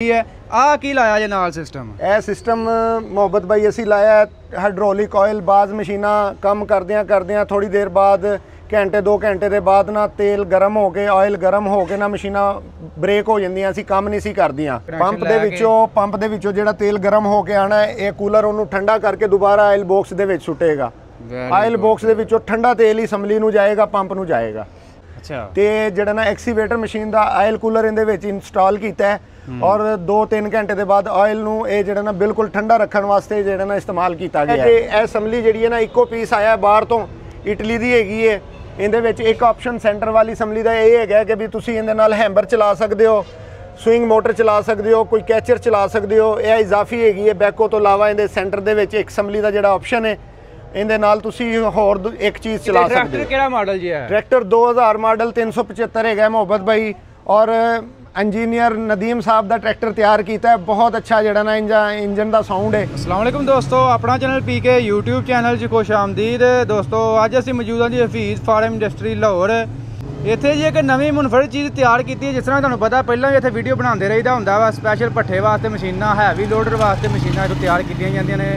है आ की लाया जे नाल सिस्टम ਇਹ ਸਿਸਟਮ ਮੁਹੱਬਤ ਭਾਈ ਅਸੀਂ ਲਾਇਆ ਹਾਈਡ੍ਰੋਲਿਕ ਆਇਲ ਬਾਜ਼ ਮਸ਼ੀਨਾਂ ਕੰਮ ਕਰਦਿਆਂ ਥੋੜੀ ਦੇਰ ਬਾਅਦ ਘੰਟੇ 2 ਘੰਟੇ ਦੇ ਬਾਅਦ ਨਾ ਤੇਲ ਗਰਮ ਹੋ ਕੇ ਆਇਲ ਗਰਮ ਹੋ ਕੇ ਨਾ ਮਸ਼ੀਨਾਂ ਬ੍ਰੇਕ ਹੋ ਜਾਂਦੀਆਂ ਸੀ ਕੰਮ ਨਹੀਂ ਸੀ ਕਰਦੀਆਂ ਪੰਪ ਦੇ ਵਿੱਚੋਂ ਜਿਹੜਾ ਤੇਲ ਗਰਮ ਹੋ ਕੇ ਆਣਾ ਇਹ ਕੂਲਰ ਉਹਨੂੰ ਠੰਡਾ ਕਰਕੇ ਦੁਬਾਰਾ ਆਇਲ ਬਾਕਸ ਦੇ ਵਿੱਚ ਸੁੱਟੇਗਾ ਆਇਲ ਬਾਕਸ ਦੇ ਵਿੱਚੋਂ ਠੰਡਾ ਤੇਲ ਹੀ ਅਸੈਂਬਲੀ ਨੂੰ ਜਾਏਗਾ ਪੰਪ ਨੂੰ ਜਾਏਗਾ। ਅੱਛਾ ਤੇ ਜਿਹੜਾ ਨਾ ਐਕਸੀਵੇਟਰ ਮਸ਼ੀਨ ਦਾ ਆਇਲ ਕੂਲਰ ਇਹਦੇ ਵਿੱਚ ਇੰਸਟਾਲ ਕੀਤਾ ਹੈ और 2-3 घंटे के बाद ऑयल नू ये जिहड़ा ना बिल्कुल ठंडा रखने वास्ते जिहड़ा ना इस्तेमाल किया गया है। ये असैंबली जिहड़ी है ना इको पीस आया बाहर तो इटली दी हैगी है। इहदे विच एक ऑप्शन सेंटर वाली असैंबली का ये है कि भी तुसीं इहदे नाल हैम्बर चला सकते हो, स्विंग मोटर चला सकते हो, कोई कैचर चला सकते हो। यह इजाफी हैगी है बैको तो इलावा इहदे सेंटर दे विच एक असैंबली का जिहड़ा ऑप्शन है इहदे नाल तुसीं होर एक चीज़ चला सकते हो। ट्रैक्टर किहड़ा मॉडल जी है? ट्रैक्टर 2000 मॉडल 375 है मुहब्बत भाई और इंजीनियर नदीम साहब का ट्रैक्टर तैयार किया है। बहुत अच्छा जड़ा ना इंजन का साउंड है। अस्सलाम वालेकुम दोस्तों, अपना चैनल पीके यूट्यूब चैनल च खुश आमदीद दोस्तों। अज असीं मौजूद हाँ जी हफीज़ फार्म इंडस्ट्री लाहौर। इत्थे जी एक नवीं मुनफरद चीज़ तैयार की है। जिस तरह तुहानूं पता पहलां भी इत्थे वीडियो बनाते रहीदा हुंदा वा। स्पैशल भट्ठे वास्ते मशीनां हैवी लोडर वास्ते मशीनां इत्थों तैयार कीतियां जांदियां ने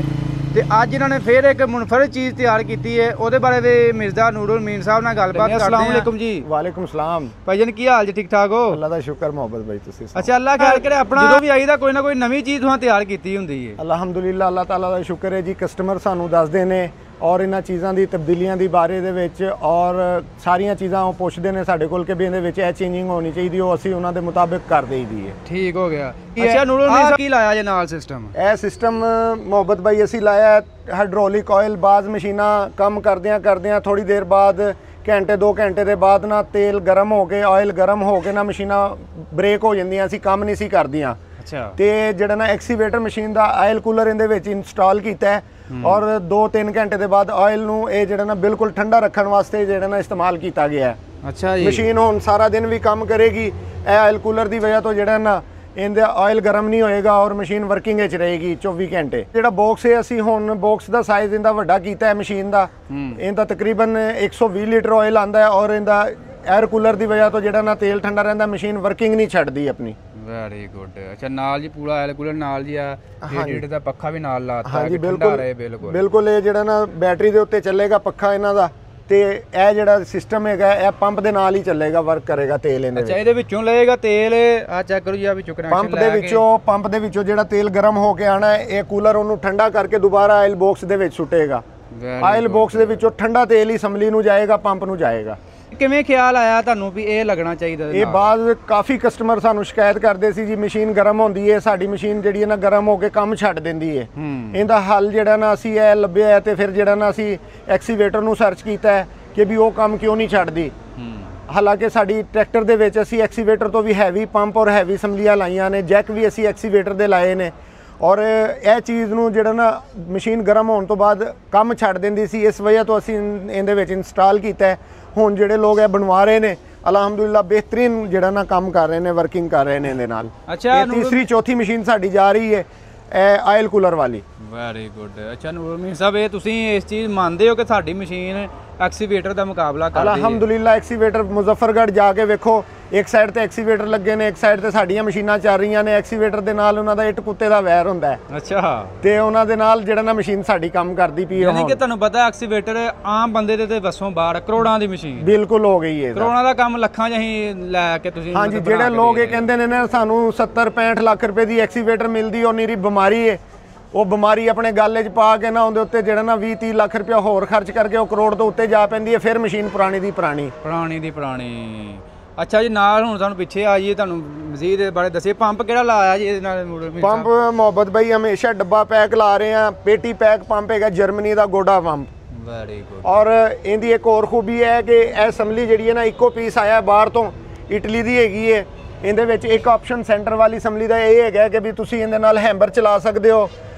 ते अज इन्होंने फिर एक मुनफरद चीज़ तैयार की है। ਉਹਦੇ ਬਾਰੇ ਦੇ मिर्जा नूरुल मीन साहब ਨਾਲ ਗੱਲਬਾਤ ਕਰਦੇ ਹਾਂ। अस्सलाम जी। वालेकुम सलाम ਭਾਈਜਨ ਕੀ ਹਾਲ ਜੀ? ਠੀਕ ਠਾਕ ਹੋ? ਅੱਲਾ ਦਾ ਸ਼ੁਕਰ ਮੁਹੱਬਤ ਭਾਈ ਤੁਸੀਂ। ਅੱਛਾ ਅੱਲਾ ਖੈਰ ਕਰੇ। ਆਪਣਾ ਜਦੋਂ ਵੀ ਆਈਦਾ ਕੋਈ ਨਾ ਕੋਈ ਨਵੀਂ ਚੀਜ਼ ਤੁਹਾਨੂੰ ਤਿਆਰ ਕੀਤੀ ਹੁੰਦੀ ਹੈ। ਅਲਹਮਦੁਲਿਲਾ ਅੱਲਾ ਤਾਲਾ ਦਾ ਸ਼ੁਕਰ ਹੈ ਜੀ। ਕਸਟਮਰ ਸਾਨੂੰ ਦੱਸਦੇ ਨੇ ਔਰ ਇਹਨਾਂ ਚੀਜ਼ਾਂ ਦੀ ਤਬਦੀਲੀਆਂ ਦੀ ਬਾਰੇ ਦੇ ਵਿੱਚ ਔਰ ਸਾਰੀਆਂ ਚੀਜ਼ਾਂ ਉਹ ਪੁੱਛਦੇ ਨੇ ਸਾਡੇ ਕੋਲ ਕਿ ਵੀ ਇਹਦੇ ਵਿੱਚ ਇਹ ਚੇਂਜਿੰਗ ਹੋਣੀ ਚਾਹੀਦੀ ਉਹ ਅਸੀਂ ਉਹਨਾਂ ਦੇ ਮੁਤਾਬਿਕ ਕਰ ਦੇਈਦੀ ਹੈ। ਠੀਕ ਹੋ ਗਿਆ। ਅੱਛਾ ਨੂਰੁਲ ਮੀਨ ਸਾਹਿਬ ਕੀ ਲਾਇਆ ਜੇ ਨਾਲ ਸਿਸਟਮ? ਇਹ ਸਿਸਟਮ ਮੁਹੱਬਤ ਭਾਈ ਅਸੀਂ ਲਾਇਆ ਹਾਈਡ੍ਰੋਲਿਕ ਆਇਲ ਬਾਜ਼ ਮਸ਼ੀਨਾਂ ਕੰਮ ਕਰਦਿਆਂ ਥੋੜੀ ਦੇਰ ਬਾਅਦ ਘੰਟੇ 2 ਘੰਟੇ ਦੇ ਬਾਅਦ ਨਾ ਤੇਲ ਗਰਮ ਹੋ ਕੇ ਆਇਲ ਗਰਮ ਹੋ ਕੇ ਨਾ ਮਸ਼ੀਨਾਂ ਬ੍ਰੇਕ ਹੋ ਜਾਂਦੀਆਂ ਸੀ ਕੰਮ ਨਹੀਂ ਸੀ ਕਰਦੀਆਂ। ਅੱਛਾ ਤੇ ਜਿਹੜਾ ਨਾ ਐਕਸੀਵੇਟਰ ਮਸ਼ੀਨ ਦਾ ਆਇਲ ਕੂਲਰ ਇਹਦੇ ਵਿੱਚ ਇੰਸਟਾਲ ਕੀਤਾ ਹੈ और 2-3 घंटे के बाद ऑयल नू ये जिहड़ा ना बिल्कुल ठंडा रखने वास्ते जिहड़ा ना इस्तेमाल किया गया है। अच्छा जी। मशीन हुण सारा दिन भी काम करेगी। ये ऑयल कूलर की वजह तो जिहड़ा ना इहदा ऑयल गर्म नहीं होएगा और मशीन वर्किंग विच रहेगी 24 घंटे। जिहड़ा बॉक्स है असीं हुण बॉक्स का साइज इहदा वड्डा कीता है मशीन का। इहदा तकरीबन 120 लीटर ऑयल आंदा है और इहदा एयर कूलर की वजह तो जिहड़ा ना तेल ठंडा रहिंदा मशीन वर्किंग नहीं छड्डदी अपनी। Very good. अच्छा नाल जी पूरा ऑयल कूलर नाल जी आ रेडिएटर दा पक्खा भी नाल लाता है कि ठंडा रहे। बिल्कुल ये जिहड़ा ना बैटरी दे उत्ते चलेगा पक्खा इन्हां दा ਤੇ ਇਹ ਜਿਹੜਾ ਸਿਸਟਮ ਹੈਗਾ ਇਹ ਪੰਪ ਦੇ ਨਾਲ ਹੀ ਚੱਲੇਗਾ ਵਰਕ ਕਰੇਗਾ ਤੇਲ ਇਹਦੇ ਵਿੱਚ। ਅੱਛਾ ਇਹਦੇ ਵਿੱਚੋਂ ਲਏਗਾ ਤੇਲ। ਆ ਚੈੱਕ ਕਰੋ ਜੀ ਆ ਵਿੱਚੋਂ ਕਨੈਕਸ਼ਨ ਪੰਪ ਦੇ ਵਿੱਚੋਂ ਜਿਹੜਾ ਤੇਲ ਗਰਮ ਹੋ ਕੇ ਆਣਾ ਇਹ ਕੂਲਰ ਉਹਨੂੰ ਠੰਡਾ ਕਰਕੇ ਦੁਬਾਰਾ ਆਇਲ ਬਾਕਸ ਦੇ ਵਿੱਚ ਸੁੱਟੇਗਾ। ਆਇਲ ਬਾਕਸ ਦੇ ਵਿੱਚੋਂ ਠੰਡਾ ਤੇਲ ਹੀ ਅਸੈਂਬਲੀ ਨੂੰ ਜਾਏਗਾ ਪੰਪ ਨੂੰ ਜਾਏਗਾ। ਕਿਵੇਂ ਖਿਆਲ ਆਇਆ ਤੁਹਾਨੂੰ ਵੀ ਇਹ ਲੱਗਣਾ ਚਾਹੀਦਾ? ਇਹ ਬਾਅਦ ਕਾਫੀ ਕਸਟਮਰ ਸਾਨੂੰ ਸ਼ਿਕਾਇਤ ਕਰਦੇ ਸੀ ਜੀ ਮਸ਼ੀਨ ਗਰਮ ਹੁੰਦੀ ਹੈ ਸਾਡੀ ਮਸ਼ੀਨ ਜਿਹੜੀ ਹੈ ਨਾ ਗਰਮ ਹੋ ਕੇ ਕੰਮ ਛੱਡ ਦਿੰਦੀ ਹੈ। ਇਹਦਾ ਹੱਲ ਜਿਹੜਾ ਨਾ ਅਸੀਂ ਇਹ ਲੱਭਿਆ ਹੈ ਤੇ ਫਿਰ ਜਿਹੜਾ ਨਾ ਅਸੀਂ ਐਕਸੀਵੇਟਰ ਨੂੰ ਸਰਚ ਕੀਤਾ ਹੈ ਕਿ ਵੀ ਉਹ ਕੰਮ ਕਿਉਂ ਨਹੀਂ ਛੱਡਦੀ। ਹਾਲਾਂਕਿ ਸਾਡੀ ਟਰੈਕਟਰ ਦੇ ਵਿੱਚ ਅਸੀਂ ਐਕਸੀਵੇਟਰ ਤੋਂ ਵੀ ਹੈਵੀ ਪੰਪ ਔਰ ਹੈਵੀ ਅਸੈਂਬਲੀਆਂ ਲਾਈਆਂ ਨੇ ਜੈਕ ਵੀ ਅਸੀਂ ਐਕਸੀਵੇਟਰ ਦੇ ਲਾਏ ਨੇ ਔਰ ਇਹ ਚੀਜ਼ ਨੂੰ ਜਿਹੜਾ ਨਾ ਮਸ਼ੀਨ ਗਰਮ ਹੋਣ ਤੋਂ ਬਾਅਦ ਕੰਮ ਛੱਡ ਦਿੰਦੀ ਸੀ ਇਸ ਵਜ੍ਹਾ ਤੋਂ ਅਸੀਂ ਇਹਦੇ ਵਿੱਚ ਇੰਸਟਾਲ ਕੀਤਾ ਹੈ। ਹੁਣ ਜਿਹੜੇ ਲੋਕ ਇਹ ਬਣਵਾ ਰਹੇ ਨੇ ਅਲਹਮਦੁਲਿਲਾ ਬਿਹਤਰੀਨ ਜਿਹੜਾ ਨਾ ਕੰਮ ਕਰ ਰਹੇ ਨੇ ਵਰਕਿੰਗ ਕਰ ਰਹੇ ਨੇ ਇਹਦੇ ਨਾਲ। ਅੱਛਾ ਤੀਸਰੀ ਚੌਥੀ ਮਸ਼ੀਨ ਸਾਡੀ ਜਾ ਰਹੀ ਹੈ ਇਹ ਆਇਲ ਕੂਲਰ ਵਾਲੀ। Very good. ਅੱਛਾ ਨੂਰੁਲ ਮੀਨ ਸਾਹਿਬ ਇਹ ਤੁਸੀਂ ਇਸ ਚੀਜ਼ ਮੰਨਦੇ ਹੋ ਕਿ ਸਾਡੀ ਮਸ਼ੀਨ ਐਕਸੀਵੇਟਰ ਦਾ ਮੁਕਾਬਲਾ ਕਰਦੀ ਹੈ? ਅਲਹਮਦੁਲਿਲਾ ਐਕਸੀਵੇਟਰ ਮੁਜ਼ੱਫਰਗੜ੍ਹ ਜਾ ਕੇ ਵੇਖੋ ਇੱਕ ਸਾਈਡ ਤੇ ਐਕਸੀਵੇਟਰ ਲੱਗੇ ਨੇ ਇੱਕ ਸਾਈਡ ਤੇ ਸਾਡੀਆਂ ਮਸ਼ੀਨਾਂ ਚੱਲ ਰਹੀਆਂ ਨੇ। ਐਕਸੀਵੇਟਰ ਦੇ ਨਾਲ ਉਹਨਾਂ ਦਾ ਇੱਟ ਕੁੱਤੇ ਦਾ ਵੈਰ ਹੁੰਦਾ ਹੈ। ਅੱਛਾ ਤੇ ਉਹਨਾਂ ਦੇ ਨਾਲ ਜਿਹੜਾ ਨਾ ਮਸ਼ੀਨ ਸਾਡੀ ਕੰਮ ਕਰਦੀ ਪਈ ਹੈ। ਯਾਨੀ ਕਿ ਤੁਹਾਨੂੰ ਪਤਾ ਐਕਸੀਵੇਟਰ ਆਮ ਬੰਦੇ ਦੇ ਤੇ ਵੱਸੋਂ ਬਾਹਰ ਕਰੋੜਾਂ ਦੀ ਮਸ਼ੀਨ ਬਿਲਕੁਲ ਹੋ ਗਈ ਹੈ। ਕਰੋੜਾਂ ਦਾ ਕੰਮ ਲੱਖਾਂ ਚ ਅਸੀਂ ਲੈ ਕੇ ਤੁਸੀਂ ਹਾਂਜੀ ਜਿਹੜੇ ਲੋਕ ਇਹ ਕਹਿੰਦੇ ਨੇ ਨਾ ਸਾਨੂੰ 70-65 ਲੱਖ ਰੁਪਏ ਦੀ ਐਕਸੀਵੇਟਰ ਮਿਲਦੀ ਉਹ ਨੀਰੀ ਬਿਮਾਰੀ ਹੈ। ਉਹ ਬਿਮਾਰੀ ਆਪਣੇ ਗੱਲ 'ਚ ਪਾ ਕੇ ਨਾ ਉਹਦੇ ਉੱਤੇ ਜਿਹੜਾ ਨਾ 20-30 ਲੱਖ ਰੁਪਇਆ ਹੋਰ ਖਰਚ ਕਰਕੇ ਉਹ ਕਰੋੜ ਤੋਂ ਉੱਤੇ ਜਾ ਪੈਂਦੀ ਹੈ ਫਿਰ ਮਸ਼ੀਨ ਪੁਰਾਣੀ ਦੀ ਪੁਰਾਣੀ। ਅੱਛਾ ਜੀ ਨਾਲ ਹੁਣ ਸਾਨੂੰ ਪਿੱਛੇ ਆ ਜੀ ਤੁਹਾਨੂੰ ਮਜ਼ੀਦ ਬਾਰੇ ਦੱਸਿਏ ਪੰਪ ਕਿਹੜਾ ਲਾਇਆ ਜੀ ਇਹਦੇ ਨਾਲ? ਪੰਪ ਮੁਹੱਬਤ ਭਾਈ ਹਮੇਸ਼ਾ ਡੱਬਾ ਪੈਕ ਲਾ ਰਹੇ ਆ ਪੇਟੀ ਪੈਕ ਪੰਪ ਹੈਗਾ ਜਰਮਨੀ ਦਾ ਗੋਡਾ ਪੰਪ। Very good. ਔਰ ਇਹਦੀ ਇੱਕ ਹੋਰ ਖੂਬੀ ਹੈ ਕਿ ਇਹ ਅਸੈਂਬਲੀ ਜਿਹੜੀ ਹੈ ਨਾ ਇੱਕੋ ਪੀਸ ਆਇਆ ਬਾਹਰ ਤੋਂ ਇਟਲੀ ਦੀ ਹੈਗੀ ਹੈ। ਇਹਦੇ ਵਿੱਚ ਇੱਕ ਆਪਸ਼ਨ ਸੈਂਟਰ ਵਾਲੀ ਅਸੈਂਬਲੀ ਦਾ ਇਹ ਹੈਗਾ ਕਿ ਵੀ ਤੁਸੀਂ ਇਹਦੇ ਨਾਲ ਹੈਂਬਰ ਚਲਾ ਸਕਦੇ ਹੋ,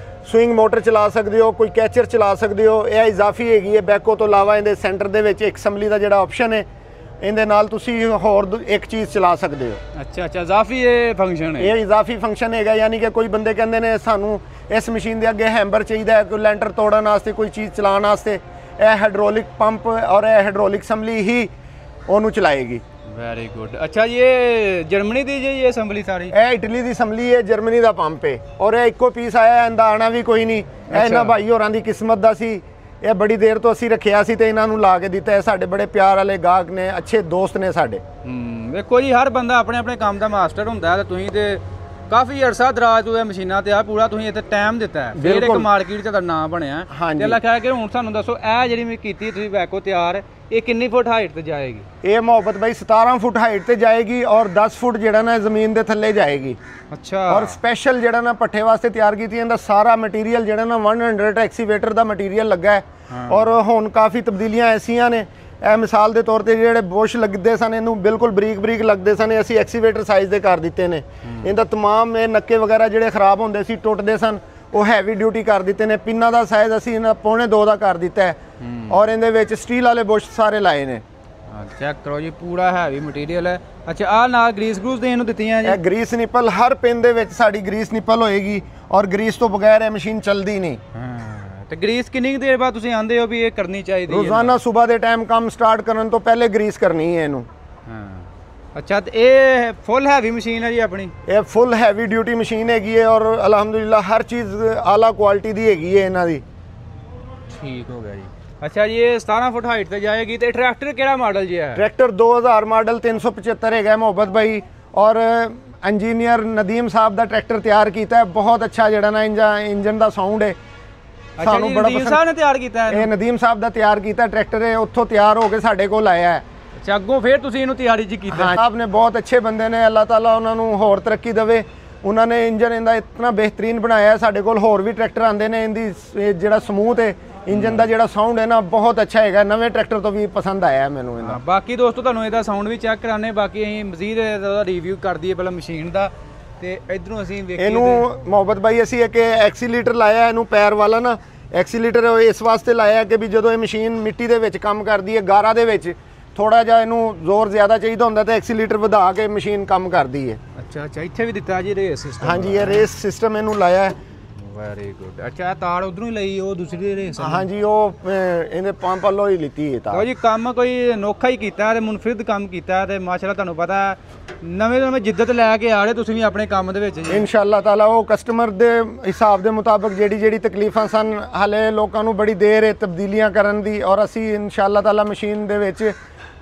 स्विंग मोटर चला सकते हो, कोई कैचर चला सकते हो। यह इजाफी हैगी है बैको तो इलावा इहदे सेंटर दे विच एक असैंबली का जिहड़ा ऑप्शन है इहदे नाल तुसीं होर एक चीज़ चला सकते हो। अच्छा इजाफी ये फंक्शन है? ये इजाफी फंक्शन है यानी कि कोई बंदे कहंदे ने सानू इस मशीन के अगे हैंबर चाहिए कोई लैंटर तोड़न वास्ते कोई चीज़ चलाने वास्ते यह हाइड्रोलिक पंप और यह हाइड्रोलिक असैंबली ही उहनूं चलाएगी। Very good. ਅੱਛਾ ਜੀ, ਇਹ ਜਰਮਨੀ ਦੀ ਜੀ ਇਹ ਅਸੈਂਬਲੀ ਸਾਰੀ? ਇਹ ਇਟਲੀ ਦੀ ਅਸੈਂਬਲੀ ਹੈ, ਜਰਮਨੀ ਦਾ ਪੰਪ ਹੈ ਔਰ ਇਹ ਇੱਕੋ ਪੀਸ ਆਇਆ, ਇਹਦਾ ਆਣਾ ਵੀ ਕੋਈ ਨਹੀਂ। ਇਹ ਇਹਨਾਂ ਭਾਈ ਹੋਰਾਂ ਦੀ ਕਿਸਮਤ ਦਾ ਸੀ, ਇਹ ਬੜੀ ਦੇਰ ਤੋਂ ਅਸੀਂ ਰੱਖਿਆ ਸੀ ਤੇ ਇਹਨਾਂ ਨੂੰ ਲਾ ਕੇ ਦਿੱਤਾ। ਇਹ ਸਾਡੇ ਬੜੇ ਪਿਆਰ ਵਾਲੇ ਗਾਹਕ ਨੇ, ਅੱਛੇ ਦੋਸਤ ਨੇ ਸਾਡੇ। ਵੇਖੋ ਜੀ, ਹਰ ਬੰਦਾ ਆਪਣੇ ਆਪਣੇ ਕੰਮ ਦਾ ਮਾਸਟਰ ਹੁੰਦਾ ਤੇ ਤੁਸੀਂ ਤੇ ਕਾਫੀ ਅਰਸਾ ਦਰਾਜ ਤੋਂ ਇਹ ਮਸ਼ੀਨਾਂ ਤੇ ਆ ਪੂਰਾ ਤੁਸੀਂ ਇੱਥੇ ਟਾਈਮ ਦਿੱਤਾ ਹੈ, ਫਿਰ ਇੱਕ ਮਾਰਕੀਟ 'ਚ ਤੁਹਾਡਾ ਨਾਮ ਬਣਿਆ। ਤੇ ਅੱਲਾ ਖੈਰ ਕਿ ਹੁਣ ਸਾਨੂੰ ਦੱਸੋ, ਇਹ ਜਿਹੜੀ ਮੈਂ ਕੀਤੀ ਤੁਸੀਂ ਵੈਕੋ ਤਿਆਰ, ਇਹ ਕਿੰਨੀ ਫੁੱਟ ਹਾਈਟ ਤੇ ਜਾਏਗੀ? ਇਹ ਮੁਹੱਬਤ ਭਾਈ 17 ਫੁੱਟ ਹਾਈਟ ਤੇ ਜਾਏਗੀ ਔਰ 10 ਫੁੱਟ ਜਿਹੜਾ ਨਾ ਜ਼ਮੀਨ ਦੇ ਥੱਲੇ ਜਾਏਗੀ। ਅੱਛਾ। ਔਰ ਸਪੈਸ਼ਲ ਜਿਹੜਾ ਨਾ ਪੱਠੇ ਵਾਸਤੇ ਤਿਆਰ ਕੀਤੀ ਇਹਦਾ ਸਾਰਾ ਮਟੀਰੀਅਲ ਜਿਹੜਾ ਨਾ 100 ਐਕਸੀਵੇਟਰ ਦਾ ਮਟੀਰੀਅਲ ਲੱਗਾ ਹੈ। ਔਰ ਹੁਣ ਕਾਫੀ ਤਬਦੀਲੀਆਂ ਐਸੀਆਂ ਨੇ, ਇਹ ਮਿਸਾਲ ਦੇ ਤੌਰ ਤੇ ਜਿਹੜੇ ਬੁਸ਼ ਲੱਗਦੇ ਸਨ ਇਹਨੂੰ ਬਿਲਕੁਲ ਬਰੀਕ ਬਰੀਕ ਲੱਗਦੇ ਸਨ, ਅਸੀਂ ਐਕਸੀਵੇਟਰ ਸਾਈਜ਼ ਦੇ ਕਰ ਦਿੱਤੇ ਨੇ। ਇਹਦਾ ਤਮਾਮ ਇਹ ਨੱਕੇ ਵਗੈਰਾ ਜਿਹੜੇ ਖਰਾਬ ਹੁੰਦੇ ਸੀ, ਟੁੱਟਦੇ ਸਨ, ਉਹ ਹੈਵੀ ਡਿਊਟੀ ਕਰ ਦਿੱਤੇ ਨੇ। ਪਿੰਨਾਂ ਦਾ ਸਾਈਜ਼ ਅਸੀਂ ਇਹਨਾਂ 1.25 ਦਾ ਕਰ ਦਿੱਤਾ ਹੈ ਔਰ ਇਹਦੇ ਵਿੱਚ ਸਟੀਲ ਵਾਲੇ ਬੁਸ਼ ਸਾਰੇ ਲਾਏ ਨੇ। ਚੈੱਕ ਕਰੋ ਜੀ, ਪੂਰਾ ਹੈਵੀ ਮਟੀਰੀਅਲ ਹੈ। ਅੱਛਾ, ਆਹ ਨਾਲ ਗਰੀਸ ਗਰੂਸ ਦੇ ਇਹਨੂੰ ਦਿੱਤੀਆਂ ਜੀ? ਇਹ ਗਰੀਸ ਨਿੱਪਲ, ਹਰ ਪਿੰਨ ਦੇ ਵਿੱਚ ਸਾਡੀ ਗਰੀਸ ਨਿੱਪਲ ਹੋਏਗੀ ਔਰ ਗਰੀਸ ਤੋਂ ਬਗੈਰ ਇਹ ਮਸ਼ੀਨ ਚੱਲਦੀ ਨਹੀਂ। ਤੇ ਗਰੀਸ ਕਿੰਨੀ ਦੇਰ ਬਾਅਦ ਤੁਸੀਂ ਆਂਦੇ ਹੋ ਵੀ ਇਹ ਕਰਨੀ ਚਾਹੀਦੀ ਹੈ? ਰੋਜ਼ਾਨਾ ਸਵੇਰ ਦੇ ਟਾਈਮ ਕੰਮ ਸਟਾਰਟ ਕਰਨ ਤੋਂ ਪਹਿਲੇ ਗਰੀਸ ਕਰਨੀ ਹੈ ਇਹਨੂੰ। ਅੱਛਾ, ਤੇ ਇਹ ਫੁੱਲ ਹੈਵੀ ਮਸ਼ੀਨ ਹੈ ਜੀ ਆਪਣੀ? ਇਹ ਫੁੱਲ ਹੈਵੀ ਡਿਊਟੀ ਮਸ਼ੀਨ ਹੈਗੀ ਹੈ ਔਰ ਅਲਹਮਦੁਲਿਲਾ ਹਰ ਚੀਜ਼ ਆਲਾ ਕੁਆਲਿਟੀ ਦੀ ਹੈਗੀ ਹੈ ਇਹਨਾਂ ਦੀ। ਠੀਕ ਹੋ ਗਿਆ ਜੀ। ਅੱਛਾ ਜੀ, ਇਹ 17 ਫੁੱਟ ਹਾਈਟ ਤੇ ਜਾਏਗੀ। ਤੇ ਟਰੈਕਟਰ ਕਿਹੜਾ ਮਾਡਲ ਜੀ ਹੈ? ਟਰੈਕਟਰ 2000 ਮਾਡਲ 375 ਹੈਗਾ ਮੁਹੱਬਤ ਭਾਈ, ਔਰ ਇੰਜੀਨੀਅਰ ਨਦੀਮ ਸਾਹਿਬ ਦਾ ਟਰੈਕਟਰ ਤਿਆਰ ਕੀਤਾ ਹੈ। ਬਹੁਤ ਅੱਛਾ ਜਿਹੜਾ ਨਾ ਇੰਜਨ ਦਾ ਸਾਊਂਡ ਹੈ, ਸਾਨੂੰ ਬੜਾ ਪਸੰਦ। ਨਦੀਮ ਸਾਹਿਬ ਨੇ ਤਿਆਰ ਕੀਤਾ ਹੈ? ਇਹ ਨਦੀਮ ਸਾਹਿਬ ਦਾ ਤਿਆਰ ਕੀਤਾ ਟਰੈਕਟਰ ਹੈ, ਉੱਥੋਂ ਤਿਆਰ ਹੋ ਕੇ ਸਾਡੇ ਕੋਲ ਆਇਆ ਹੈ। ਅੱਛਾ, ਅੱਗੋਂ ਫਿਰ ਤੁਸੀਂ ਇਹਨੂੰ ਤਿਆਰੀ ਚ ਕੀਤਾ? ਹਾਂ, ਸਾਹਿਬ ਨੇ ਬਹੁਤ ਅੱਛੇ ਬੰਦੇ ਨੇ, ਅੱਲਾਹ ਤਾਲਾ ਉਹਨਾਂ ਨੂੰ ਹੋਰ ਤਰੱਕੀ ਦੇਵੇ। ਉਹਨਾਂ ਨੇ ਇੰਜਨ ਇਹਦਾ ਇਤਨਾ ਬਿਹਤਰੀਨ ਬਣਾਇਆ, ਸਾਡੇ ਕੋਲ ਹੋਰ ਵੀ ਟਰੈਕਟਰ ਆਉਂਦੇ ਨੇ, ਇਹਦੀ ਜਿਹੜਾ ਸਮੂਥ ਹੈ ਇੰਜਨ ਦਾ ਜਿਹੜਾ ਸਾਊਂਡ ਹੈ ਨਾ ਬਹੁਤ ਅੱਛਾ ਹੈਗਾ, ਨਵੇਂ ਟਰੈਕਟਰ ਤੋਂ ਵੀ ਪਸੰਦ ਆਇਆ ਮੈਨੂੰ ਇਹਦਾ। ਬਾਕੀ ਦੋਸਤੋ ਤੁਹਾਨੂੰ ਇਹਦਾ ਸਾਊਂਡ ਵੀ ਚੈੱਕ ਕਰਾਣੇ, ਬਾਕੀ ਅਸੀਂ ਮਜ਼ੀਦ ਇਹਦਾ ਰਿਵਿਊ ਕਰ ਦਈਏ ਪਹਿਲਾਂ ਮਸ਼ੀਨ ਦਾ। ਤੇ ਇਧਰੋਂ ਅਸੀਂ ਵੇਖੀਏ ਇਹਨੂੰ ਮੁਹੱਬਤ ਭਾਈ ਅਸੀਂ ਇੱਕ ਐਕਸੀਲੀਟਰ ਲਾਇਆ ਇਹਨੂੰ ਪੈਰ ਵਾਲਾ ਨਾ, ਐਕਸੀਲੀਟਰ ਇਸ ਵਾਸਤੇ ਲਾਇਆ ਕਿ ਵੀ ਜਦੋਂ ਇਹ ਮਸ਼ੀਨ ਮਿੱਟੀ ਦੇ ਵਿੱਚ ਕੰਮ ਕਰਦੀ ਹੈ, ਗਾਰਾ ਦੇ ਵਿੱਚ ਥੋੜਾ ਜਿਹਾ ਇਹਨੂੰ ਜ਼ੋਰ ਜ਼ਿਆਦਾ ਚਾਹੀਦਾ ਹੁੰਦਾ ਤਾਂ ਐਕਸੀਲੀਟਰ ਵਧਾ ਕੇ ਮਸ਼ੀਨ ਕੰਮ ਕਰਦੀ ਹੈ। ਅੱਛਾ ਅੱਛਾ, ਇੱਥੇ ਵੀ ਦਿੱਤਾ ਜੀ ਰੇਸ ਸਿਸਟਮ? ਹਾਂਜੀ, ਇਹ ਰੇਸ ਸਿਸਟਮ ਇਹਨੂੰ ਲਾਇਆ ਹੈ। Very good. ਅੱਛਾ, ਇਹ ਤਾਰ ਉਧਰੋਂ ਹੀ ਲਈ, ਉਹ ਦੂਸਰੀ ਰੇਸ? ਹਾਂਜੀ, ਉਹ ਇਹਦੇ ਪੰਪ ਵੱਲੋਂ ਹੀ ਲਿੱਤੀ ਹੈ ਤਾਰ। ਜੀ ਕੰਮ ਕੋਈ ਅਨੋਖਾ ਹੀ ਕੀਤਾ ਤੇ ਮੁਨਫਰਿਦ ਕੰਮ ਕੀਤਾ ਤੇ ਮਾਸ਼ਾਅੱਲਾ ਤੁਹਾਨੂੰ ਪਤਾ ਨਵੇਂ ਨਵੇਂ ਜਿੱਦਤ ਲੈ ਕੇ ਆ ਰਹੇ ਤੁਸੀਂ ਵੀ ਆਪਣੇ ਕੰਮ ਦੇ ਵਿੱਚ ਜੀ। ਇਨਸ਼ਾਅੱਲਾ ਤਾਲਾ ਉਹ ਕਸਟਮਰ ਦੇ ਹਿਸਾਬ ਦੇ ਮੁਤਾਬਕ ਜਿਹੜੀ ਤਕਲੀਫਾਂ ਸਨ, ਹਾਲੇ ਲੋਕਾਂ ਨੂੰ ਬੜੀ ਦੇਰ ਹੈ ਤਬਦੀਲੀਆਂ ਕਰਨ ਦੀ, ਔਰ ਅਸੀਂ ਇਨਸ਼ਾਅੱਲਾ ਤਾਲਾ ਮਸ਼ੀਨ ਦੇ ਵਿੱਚ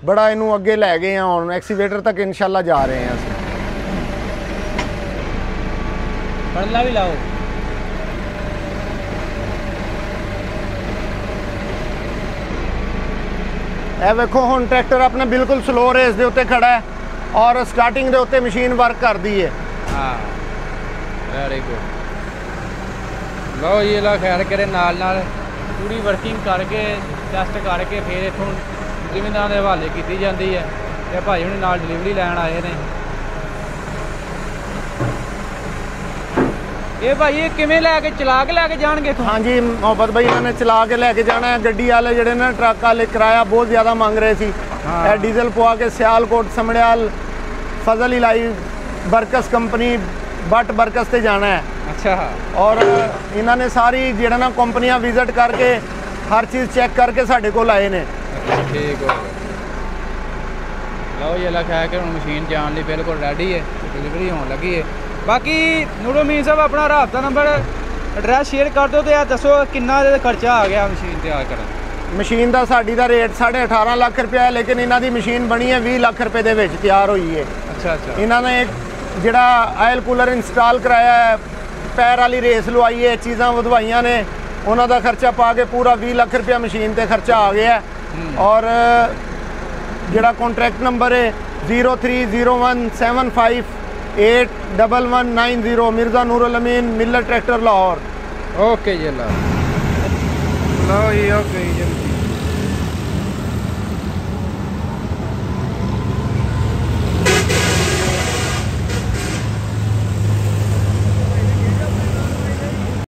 ਬੜਾ ਇਹਨੂੰ ਅੱਗੇ ਲੈ ਗਏ ਹਾਂ। ਹੁਣ ਐਕਸੀਵੇਟਰ ਤੱਕ ਇਨਸ਼ਾਅੱਲਾ ਜਾ ਰਹੇ ਹਾਂ ਅਸੀਂ। ਪੜਲਾ ਵੀ ਲਾਓ। ਇਹ ਵੇਖੋ ਹੁਣ ਟਰੈਕਟਰ ਆਪਣਾ ਬਿਲਕੁਲ ਸਲੋ ਰੇਸ ਦੇ ਉੱਤੇ ਖੜਾ ਹੈ ਔਰ ਸਟਾਰਟਿੰਗ ਦੇ ਉੱਤੇ ਮਸ਼ੀਨ ਵਰਕ ਕਰਦੀ ਹੈ। ਹਾਂ, ਵੈਰੀ ਗੁੱਡ। ਲਓ ਜੀ, ਲਾ ਖੈਰ ਕਰੇ ਨਾਲ ਨਾਲ ਪੂਰੀ ਵਰਕਿੰਗ ਕਰਕੇ ਟੈਸਟ ਕਰਕੇ ਫਿਰ ਇੱਥੋਂ ਜ਼ਿਮੀਂਦਾਰਾਂ ਦੇ ਹਵਾਲੇ ਕੀਤੀ ਜਾਂਦੀ ਹੈ। ਤੇ ਭਾਈ ਹੁਣ ਨਾਲ ਡਿਲੀਵਰੀ ਲੈਣ ਆਏ ਨੇ। ਇਹ ਭਾਈ ਇਹ ਕਿਵੇਂ ਲੈ ਕੇ ਚਲਾ ਕੇ ਲੈ ਕੇ ਜਾਣਗੇ ਇੱਥੋਂ? ਹਾਂਜੀ ਮੁਹੱਬਤ ਭਾਈ, ਇਹਨਾਂ ਨੇ ਚਲਾ ਕੇ ਲੈ ਕੇ ਜਾਣਾ ਹੈ। ਗੱਡੀ ਵਾਲੇ ਜਿਹੜੇ ਨਾ ਟਰੱਕ ਵਾਲੇ ਕਿਰਾਇਆ ਬਹੁਤ ਜ਼ਿਆਦਾ ਮੰਗ ਰਹੇ ਸੀ। ਇਹ ਡੀਜ਼ਲ ਪਵਾ ਕੇ ਸਿਆਲਕੋਟ, ਸਮੜਿਆਲ, ਫਜ਼ਲ ਇਲਾਈ, ਬਰਕਸ ਕੰਪਨੀ, ਬੱਟ ਬਰਕਸ ਤੇ ਜਾਣਾ ਹੈ। ਅੱਛਾ। ਔਰ ਇਹਨਾਂ ਨੇ ਸਾਰੀ ਜਿਹੜਾ ਨਾ ਕੰਪਨੀਆਂ ਵਿਜ਼ਿਟ ਕਰਕੇ ਹਰ ਚੀਜ਼ ਚੈੱਕ ਕਰਕੇ ਸਾਡੇ ਕੋਲ ਆਏ ਨੇ। ਠੀਕ ਹੋ ਗਿਆ। ਲਓ ਜੀ, ਅੱਲਾ ਖੈਰ ਕੇ ਹੁਣ ਮਸ਼ੀਨ ਜਾਣ ਲਈ ਬਿਲਕੁਲ ਰੈਡੀ ਹੈ, ਡਿਲੀਵਰੀ ਹੋਣ ਲੱਗੀ ਹੈ। ਬਾਕੀ ਨੂਰੋ ਮੀਨ ਸਾਹਿਬ ਆਪਣਾ ਰਾਬਤਾ ਨੰਬਰ ਐਡਰੈਸ ਸ਼ੇਅਰ ਕਰ ਦਿਓ ਤੇ ਇਹ ਦੱਸੋ ਕਿੰਨਾ ਇਹਦਾ ਖਰਚਾ ਆ ਗਿਆ ਮਸ਼ੀਨ ਤਿਆਰ ਕਰਨ? ਮਸ਼ੀਨ ਦਾ ਸਾਡੀ ਦਾ ਰੇਟ 18.5 ਲੱਖ ਰੁਪਇਆ ਹੈ, ਲੇਕਿਨ ਇਹਨਾਂ ਦੀ ਮਸ਼ੀਨ ਬਣੀ ਹੈ 20 ਲੱਖ ਰੁਪਏ ਦੇ ਵਿੱਚ ਤਿਆਰ ਹੋਈ ਹੈ। ਅੱਛਾ ਅੱਛਾ। ਇਹਨਾਂ ਨੇ ਇੱਕ ਜਿਹੜਾ ਆਇਲ ਕੂਲਰ ਇੰਸਟਾਲ ਕਰਾਇਆ ਹੈ, ਪੈਰ ਵਾਲੀ ਰੇਸ ਲਵਾਈ ਹੈ, ਚੀਜ਼ਾਂ ਵਧਵਾਈਆਂ ਨੇ, ਉਹਨਾਂ ਦਾ ਖਰਚਾ ਪਾ ਕੇ ਪੂਰਾ 20 ਲੱਖ ਰੁਪਇਆ ਮਸ਼ੀਨ ਤੇ ਖਰਚਾ ਆ ਗਿਆ। ਔਰ ਜਿਹੜਾ ਕੰਟਰੈਕਟ ਨੰਬਰ ਹੈ 030175811190 ਮਿਰਜ਼ਾ ਨੂਰੁਲ ਅਮੀਨ, ਮਿਲਰ ਟਰੈਕਟਰ ਲਾਹੌਰ। ਓਕੇ ਜੀ, ਲਓ ਜੀ, ਓਕੇ ਜੀ।